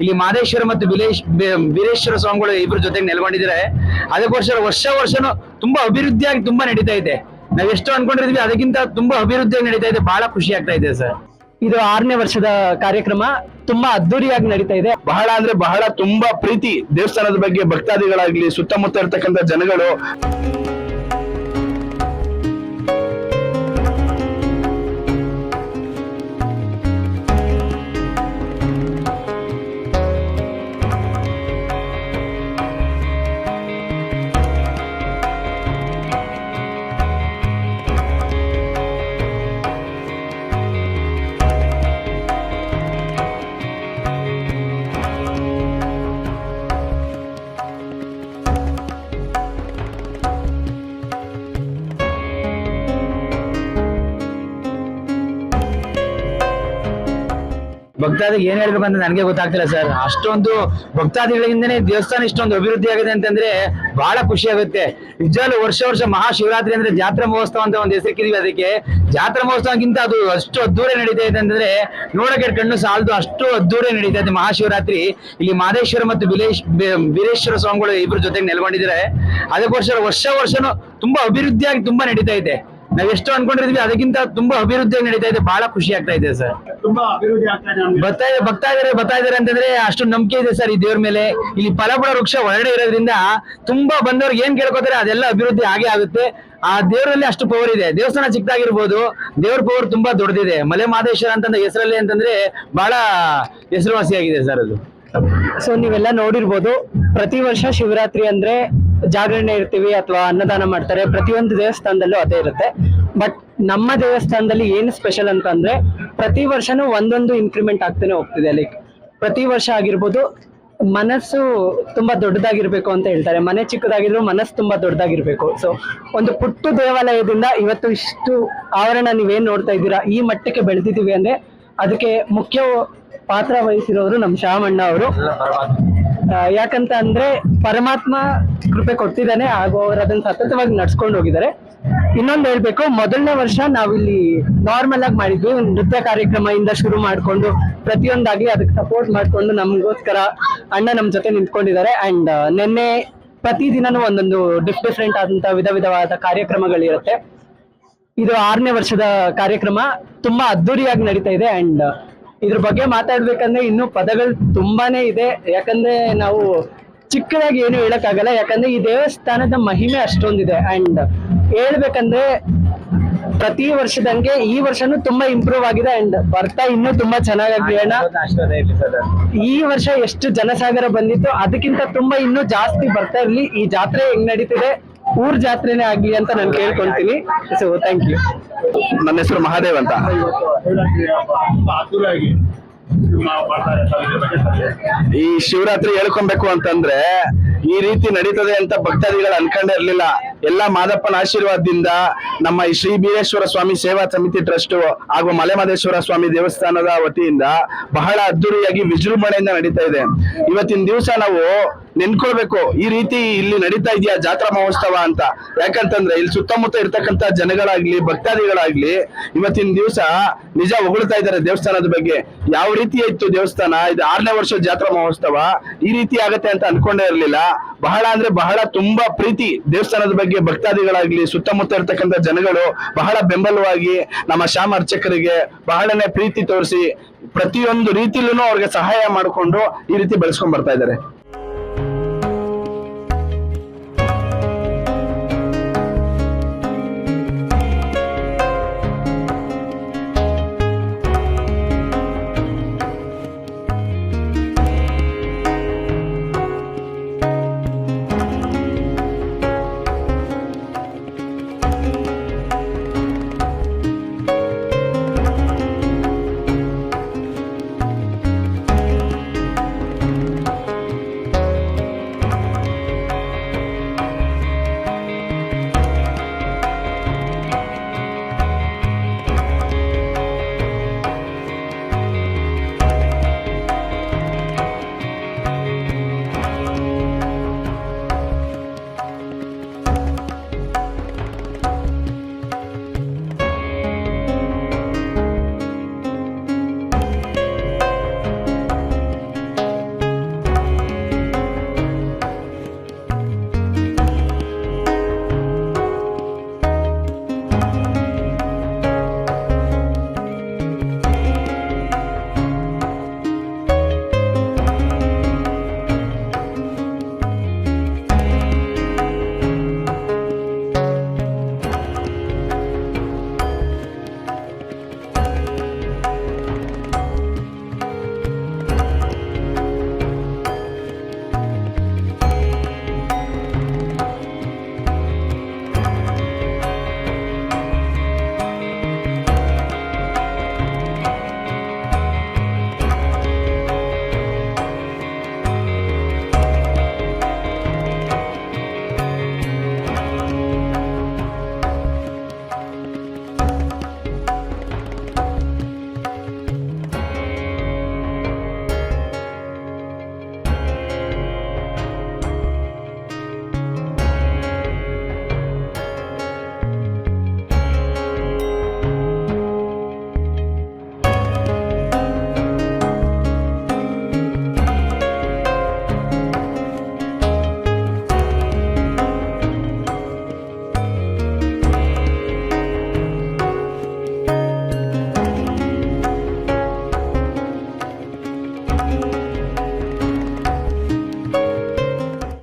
ಇಲ್ಲಿ ಮಾದೇಶ್ವರ ಮತ್ತು ವೀರೇಶ್ವರ ಸ್ವಾಮಿಗಳು ಇಬ್ಬರ ಜೊತೆಗೆ ನೆಲೆಗೊಂಡಿದ್ದಾರೆ. ಅದಕ್ಕೋಸ್ಕರ ವರ್ಷನೂ ತುಂಬಾ ಅಭಿವೃದ್ಧಿಯಾಗಿ ತುಂಬಾ ನಡೀತಾ ಇದೆ. ನಾವ್ ಎಷ್ಟು ಅನ್ಕೊಂಡಿರ್ತೀವಿ ಅದಕ್ಕಿಂತ ತುಂಬಾ ಅಭಿವೃದ್ಧಿಯಾಗಿ ನಡೀತಾ ಇದೆ. ಬಹಳ ಖುಷಿ ಆಗ್ತಾ ಇದೆ ಸರ್. ಇದು 6ನೇ ವರ್ಷದ ಕಾರ್ಯಕ್ರಮ ತುಂಬಾ ಅದ್ದೂರಿಯಾಗಿ ನಡೀತಾ ಇದೆ. ಬಹಳ ಅಂದ್ರೆ ಬಹಳ ತುಂಬಾ ಪ್ರೀತಿ ದೇವಸ್ಥಾನದ ಬಗ್ಗೆ ಭಕ್ತಾದಿಗಳಾಗ್ಲಿ ಸುತ್ತಮುತ್ತ ಇರ್ತಕ್ಕಂಥ ಜನಗಳು. ಭಕ್ತಾದಿಗೆ ಏನ್ ಹೇಳ್ಬೇಕಂತ ನನಗೆ ಗೊತ್ತಾಗ್ತಿಲ್ಲ ಸರ್. ಅಷ್ಟೊಂದು ಭಕ್ತಾದಿಗಳಿಂದನೇ ದೇವಸ್ಥಾನ ಇಷ್ಟೊಂದು ಅಭಿವೃದ್ಧಿ ಆಗಿದೆ ಅಂತಂದ್ರೆ ಬಹಳ ಖುಷಿ ಆಗುತ್ತೆ. ನಿಜವಾಗ್ಲೂ ವರ್ಷ ಮಹಾಶಿವರಾತ್ರಿ ಅಂದ್ರೆ ಜಾತ್ರಾ ಮಹೋತ್ಸವ ಅಂತ ಒಂದು ಹೆಸರಿಕಿದೀವಿ. ಅದಕ್ಕೆ ಜಾತ್ರಾ ಮಹೋತ್ಸವಕ್ಕಿಂತ ಅದು ಅಷ್ಟು ಅದ್ದೂರಿ ನಡೀತಾ ಇದೆ ಅಂತಂದ್ರೆ ನೋಡಕ್ಕೆ ಕಣ್ಣು ಸಾಲದು, ಅಷ್ಟು ಅದ್ದೂರಿ ನಡೀತಾ ಇದೆ ಮಹಾಶಿವರಾತ್ರಿ. ಇಲ್ಲಿ ಮಾದೇಶ್ವರ ಮತ್ತು ವೀರೇಶ್ವರ ಸ್ವಾಮಿಗಳು ಇಬ್ಬರ ಜೊತೆಗೆ ನೆಲೆಗೊಂಡಿದ್ದಾರೆ. ಅದಕ್ಕೋಸ್ಕರ ವರ್ಷನೂ ತುಂಬಾ ಅಭಿವೃದ್ಧಿಯಾಗಿ ತುಂಬಾ ನಡೀತಾ ಇದೆ. ನಾವ್ ಎಷ್ಟು ಅನ್ಕೊಂಡಿರ್ತೀವಿ ಅದಕ್ಕಿಂತ ತುಂಬಾ ಅಭಿವೃದ್ಧಿಯಾಗಿ ನಡೀತಾ ಇದೆ. ಬಹಳ ಖುಷಿ ಆಗ್ತಾ ಇದೆ ಸರ್. ತುಂಬಾ ಅಭಿವೃದ್ಧಿ ಆಗ್ತಾ ಇದೆ. ಬರ್ತಾ ಇದಾರೆ ಅಂತಂದ್ರೆ ಅಷ್ಟು ನಂಬಿಕೆ ಇದೆ ಸರ್ ಈ ದೇವ್ರ ಮೇಲೆ. ಇಲ್ಲಿ ಫಲಪುರ ವೃಕ್ಷ ಹೊರಗಡೆ ಇರೋದ್ರಿಂದ ತುಂಬಾ ಬಂದವ್ರಿಗೆ ಏನ್ ಕೇಳ್ಕೊತಾರೆ ಅದೆಲ್ಲ ಅಭಿವೃದ್ಧಿ ಆಗೇ ಆಗುತ್ತೆ. ಆ ದೇವರಲ್ಲಿ ಅಷ್ಟು ಪವರ್ ಇದೆ. ದೇವಸ್ಥಾನ ಚಿಕ್ಕದಾಗಿರ್ಬೋದು, ದೇವ್ರ ಪವರ್ ತುಂಬಾ ದೊಡ್ಡದಿದೆ. ಮಲೆ ಮಾದೇಶ್ವರ ಅಂತ ಹೆಸರಲ್ಲಿ ಅಂತಂದ್ರೆ ಬಹಳ ಹೆಸರುವಾಸಿಯಾಗಿದೆ ಸರ್ ಅದು. ಸೊ ನೀವೆಲ್ಲ ನೋಡಿರ್ಬೋದು, ಪ್ರತಿ ವರ್ಷ ಶಿವರಾತ್ರಿ ಅಂದ್ರೆ ಜಾಗರಣೆ ಇರ್ತೀವಿ ಅಥವಾ ಅನ್ನದಾನ ಮಾಡ್ತಾರೆ. ಪ್ರತಿಯೊಂದು ದೇವಸ್ಥಾನದಲ್ಲೂ ಅದೇ ಇರುತ್ತೆ. ಬಟ್ ನಮ್ಮ ದೇವಸ್ಥಾನದಲ್ಲಿ ಏನು ಸ್ಪೆಷಲ್ ಅಂತ ಅಂದ್ರೆ ಪ್ರತಿ ವರ್ಷನೂ ಒಂದೊಂದು ಇನ್ಕ್ರಿಮೆಂಟ್ ಆಗ್ತಾನೆ ಹೋಗ್ತಿದೆ. ಲೈಕ್ ಪ್ರತಿ ವರ್ಷ ಆಗಿರ್ಬೋದು, ಮನಸ್ಸು ತುಂಬಾ ದೊಡ್ಡದಾಗಿರ್ಬೇಕು ಅಂತ ಹೇಳ್ತಾರೆ. ಮನೆ ಚಿಕ್ಕದಾಗಿದ್ರು ಮನಸ್ಸು ತುಂಬಾ ದೊಡ್ಡದಾಗಿರ್ಬೇಕು. ಸೊ ಒಂದು ಪುಟ್ಟ ದೇವಾಲಯದಿಂದ ಇವತ್ತು ಇಷ್ಟು ಆವರಣ ನೀವೇನ್ ನೋಡ್ತಾ ಇದ್ದೀರಾ, ಈ ಮಟ್ಟಕ್ಕೆ ಬೆಳೆದಿದ್ದೀವಿ ಅಂದ್ರೆ ಅದಕ್ಕೆ ಮುಖ್ಯ ಪಾತ್ರ ವಹಿಸಿರೋರು ನಮ್ಮ ಶಾಮಣ್ಣ ಅವರು. ಯಾಕಂತ ಅಂದ್ರೆ ಪರಮಾತ್ಮ ಕೃಪೆ ಕೊಡ್ತಿದ್ದಾನೆ, ಹಾಗೂ ಅವರು ಅದನ್ನ ಸತತವಾಗಿ ನಡ್ಸ್ಕೊಂಡು ಹೋಗಿದ್ದಾರೆ. ಇನ್ನೊಂದು ಹೇಳ್ಬೇಕು, ಮೊದಲನೇ ವರ್ಷ ನಾವಿಲ್ಲಿ ನಾರ್ಮಲ್ ಆಗಿ ಮಾಡಿದ್ವಿ. ನೃತ್ಯ ಕಾರ್ಯಕ್ರಮ ಇಂದ ಶುರು ಮಾಡ್ಕೊಂಡು ಪ್ರತಿಯೊಂದಾಗ್ಲಿ ಅದಕ್ಕೆ ಸಪೋರ್ಟ್ ಮಾಡ್ಕೊಂಡು ನಮಗೋಸ್ಕರ ಅಣ್ಣ ನಮ್ ಜೊತೆ ನಿಂತ್ಕೊಂಡಿದ್ದಾರೆ. ಅಂಡ್ ನಿನ್ನೆ ಪ್ರತಿದಿನನೂ ಒಂದೊಂದು ಡಿಫ್ರೆಂಟ್ ಆದಂತ ವಿಧವಾದ ಕಾರ್ಯಕ್ರಮಗಳಿರುತ್ತೆ. ಇದು 6ನೇ ವರ್ಷದ ಕಾರ್ಯಕ್ರಮ ತುಂಬಾ ಅದ್ದೂರಿಯಾಗಿ ನಡೀತಾ ಇದೆ. ಅಂಡ್ ಇದ್ರ ಬಗ್ಗೆ ಮಾತಾಡ್ಬೇಕಂದ್ರೆ ಇನ್ನೂ ಪದಗಳು ತುಂಬಾನೇ ಇದೆ. ಯಾಕಂದ್ರೆ ನಾವು ಚಿಕ್ಕದಾಗಿ ಏನು ಹೇಳಕ್ಕಾಗಲ್ಲ. ಯಾಕಂದ್ರೆ ಈ ದೇವಸ್ಥಾನದ ಮಹಿಮೆ ಅಷ್ಟೊಂದಿದೆ. ಅಂಡ್ ಹೇಳ್ಬೇಕಂದ್ರೆ ಪ್ರತಿ ವರ್ಷದಂಗೆ ಈ ವರ್ಷನೂ ತುಂಬಾ ಇಂಪ್ರೂವ್ ಆಗಿದೆ. ಅಂಡ್ ಬರ್ತಾ ಇನ್ನೂ ತುಂಬಾ ಚೆನ್ನಾಗಿ ಅಣ್ಣ. ಈ ವರ್ಷ ಎಷ್ಟು ಜನಸಾಗರ ಬಂದಿತ್ತು ಅದಕ್ಕಿಂತ ತುಂಬಾ ಇನ್ನೂ ಜಾಸ್ತಿ ಬರ್ತಾ ಇರ್ಲಿ. ಈ ಜಾತ್ರೆ ಹೆಂಗ್ ನಡೀತಿದೆ, ಊರ್ ಜಾತ್ರೆನೇ ಆಗ್ಲಿ ಅಂತ ನಾನು ಕೇಳ್ಕೊಂತೀನಿ. So thank you. ನನ್ನ ಹೆಸರು ಮಹಾದೇವ್ ಅಂತ. ಈ ಶಿವರಾತ್ರಿ ಹೇಳ್ಕೊಬೇಕು ಅಂತಂದ್ರೆ ಈ ರೀತಿ ನಡೀತದೆ ಅಂತ ಭಕ್ತಾದಿಗಳು ಅನ್ಕೊಂಡೇ ಇರ್ಲಿಲ್ಲ. ಎಲ್ಲಾ ಮಾದಪ್ಪನ ಆಶೀರ್ವಾದದಿಂದ ನಮ್ಮ ಈ ಶ್ರೀ ಬೀರೇಶ್ವರ ಸ್ವಾಮಿ ಸೇವಾ ಸಮಿತಿ ಟ್ರಸ್ಟ್ ಹಾಗೂ ಮಲೆಮಹದೇಶ್ವರ ಸ್ವಾಮಿ ದೇವಸ್ಥಾನದ ವತಿಯಿಂದ ಬಹಳ ಅದ್ದೂರಿಯಾಗಿ ವಿಜೃಂಭಣೆಯಿಂದ ನಡೀತಾ ಇದೆ. ಇವತ್ತಿನ ದಿವಸ ನಾವು ನೆನ್ಕೊಳ್ಬೇಕು, ಈ ರೀತಿ ಇಲ್ಲಿ ನಡೀತಾ ಇದೆಯಾ ಜಾತ್ರಾ ಮಹೋತ್ಸವ ಅಂತ. ಯಾಕಂತಂದ್ರೆ ಇಲ್ಲಿ ಸುತ್ತಮುತ್ತ ಇರ್ತಕ್ಕಂಥ ಜನಗಳಾಗ್ಲಿ ಭಕ್ತಾದಿಗಳಾಗ್ಲಿ ಇವತ್ತಿನ ದಿವಸ ನಿಜ ಹೊಗಳ್ತಾ ಇದ್ದಾರೆ ದೇವಸ್ಥಾನದ ಬಗ್ಗೆ. ಯಾವ ರೀತಿ ಇತ್ತು ದೇವಸ್ಥಾನ, ಇದು 6ನೇ ವರ್ಷದ ಜಾತ್ರಾ ಮಹೋತ್ಸವ ಈ ರೀತಿ ಆಗತ್ತೆ ಅಂತ ಅನ್ಕೊಂಡೇ ಇರ್ಲಿಲ್ಲ. ಬಹಳ ಅಂದ್ರೆ ಬಹಳ ತುಂಬಾ ಪ್ರೀತಿ ದೇವಸ್ಥಾನದ ಬಗ್ಗೆ ಭಕ್ತಾದಿಗಳಾಗ್ಲಿ ಸುತ್ತಮುತ್ತ ಇರ್ತಕ್ಕಂಥ ಜನಗಳು ಬಹಳ ಬೆಂಬಲವಾಗಿ ನಮ್ಮ ಶ್ಯಾಮ ಅರ್ಚಕರಿಗೆ ಬಹಳನೇ ಪ್ರೀತಿ ತೋರಿಸಿ ಪ್ರತಿಯೊಂದು ರೀತಿಲೂ ಅವ್ರಿಗೆ ಸಹಾಯ ಮಾಡಿಕೊಂಡು ಈ ರೀತಿ ಬೆಳೆಸ್ಕೊಂಡ್ ಬರ್ತಾ ಇದ್ದಾರೆ.